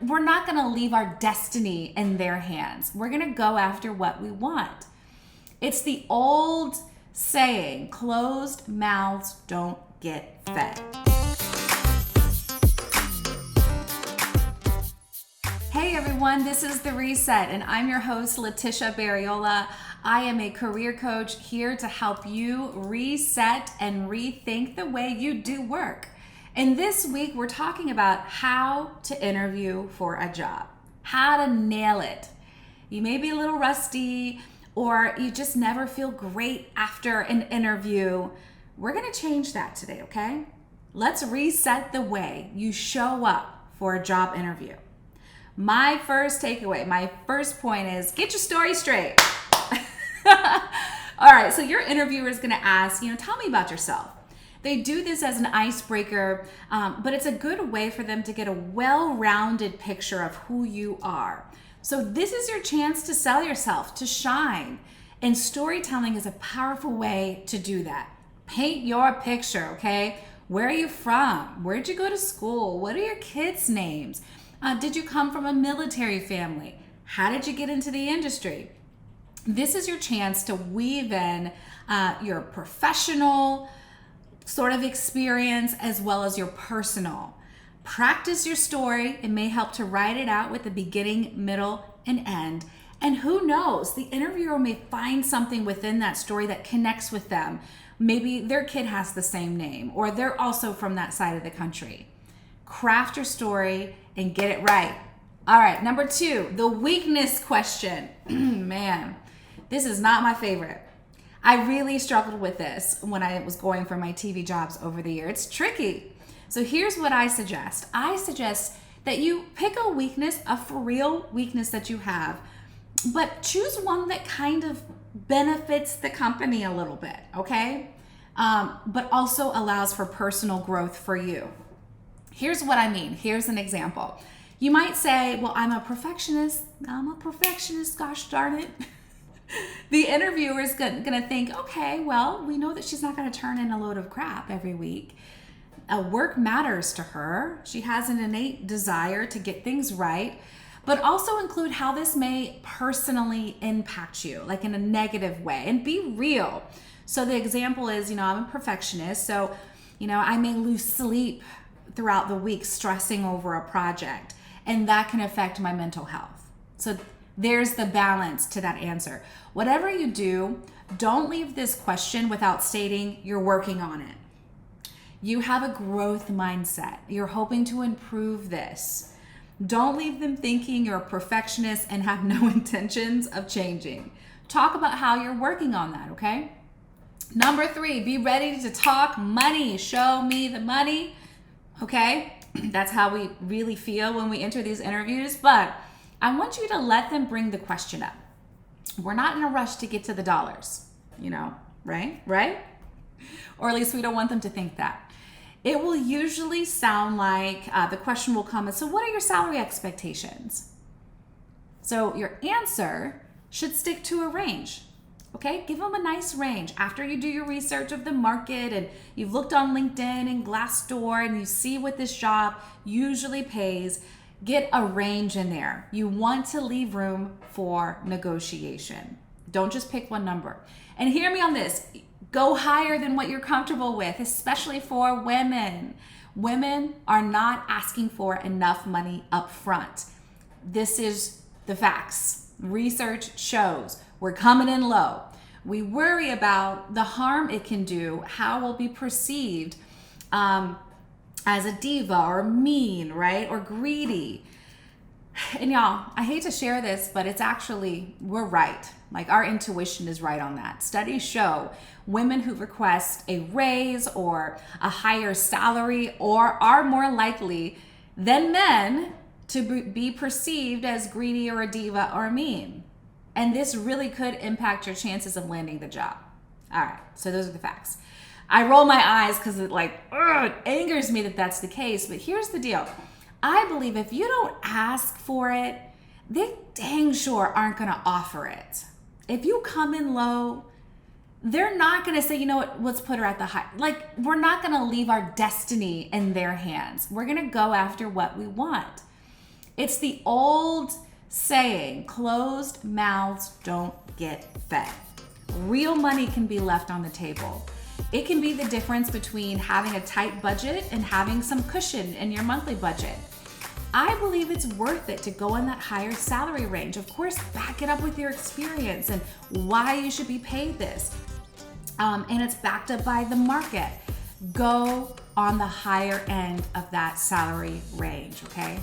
we're not going to leave our destiny in their hands. We're going to go after what we want. It's the old saying, closed mouths don't get fed. Hey everyone, this is The Reset, and I'm your host, Letitia Barriola. I am a career coach here to help you reset and rethink the way you do work. And this week, we're talking about how to interview for a job, how to nail it. You may be a little rusty, or you just never feel great after an interview. We're gonna change that today, okay? Let's reset the way you show up for a job interview. My first takeaway, my first point is get your story straight. All right, so your interviewer is gonna ask, tell me about yourself. They do this as an icebreaker, but it's a good way for them to get a well-rounded picture of who you are. So this is your chance to sell yourself, to shine. And storytelling is a powerful way to do that. Paint your picture, okay? Where are you from? Where'd you go to school? What are your kids' names? Did you come from a military family? How did you get into the industry? This is your chance to weave in your professional sort of experience as well as your personal. Practice your story. It may help to write it out with the beginning, middle, and end. And who knows, the interviewer may find something within that story that connects with them. Maybe their kid has the same name, or they're also from that side of the country. Craft your story and get it right. All right, number 2, the weakness question. Man, this is not my favorite. I really struggled with this when I was going for my TV jobs over the year. It's tricky. So here's what I suggest. I suggest that you pick a weakness, a for real weakness that you have, but choose one that kind of benefits the company a little bit, okay? But also allows for personal growth for you. Here's what I mean. Here's an example. You might say, well, I'm a perfectionist, gosh darn it. The interviewer is going to think, okay, well, we know that she's not going to turn in a load of crap every week. Work matters to her. She has an innate desire to get things right, but also include how this may personally impact you, like in a negative way, and be real. So the example is, I'm a perfectionist, so, I may lose sleep throughout the week stressing over a project, and that can affect my mental health. So there's the balance to that answer. Whatever you do, don't leave this question without stating you're working on it. You have a growth mindset. You're hoping to improve this. Don't leave them thinking you're a perfectionist and have no intentions of changing. Talk about how you're working on that, okay? Number 3, be ready to talk money. Show me the money, okay? That's how we really feel when we enter these interviews, but I want you to let them bring the question up. We're not in a rush to get to the dollars, right? Or at least we don't want them to think that. It will usually sound like the question will come as, so what are your salary expectations? So your answer should stick to a range, okay? Give them a nice range. After you do your research of the market and you've looked on LinkedIn and Glassdoor and you see what this job usually pays, get a range in there. You want to leave room for negotiation. Don't just pick one number. And hear me on this. Go higher than what you're comfortable with, especially for women. Women are not asking for enough money up front. This is the facts. Research shows we're coming in low. We worry about the harm it can do, how we'll be perceived as a diva or mean, right? Or greedy. And y'all, I hate to share this, but it's actually, we're right. Like our intuition is right on that. Studies show women who request a raise or a higher salary or are more likely than men to be perceived as greedy or a diva or mean. And this really could impact your chances of landing the job. All right, so those are the facts. I roll my eyes because it angers me that that's the case, but here's the deal. I believe if you don't ask for it, they dang sure aren't gonna offer it. If you come in low, they're not gonna say, you know what, let's put her at the high. Like, we're not gonna leave our destiny in their hands. We're gonna go after what we want. It's the old saying, closed mouths don't get fed. Real money can be left on the table. It can be the difference between having a tight budget and having some cushion in your monthly budget. I believe it's worth it to go in that higher salary range. Of course, back it up with your experience and why you should be paid this. And it's backed up by the market. Go on the higher end of that salary range, okay?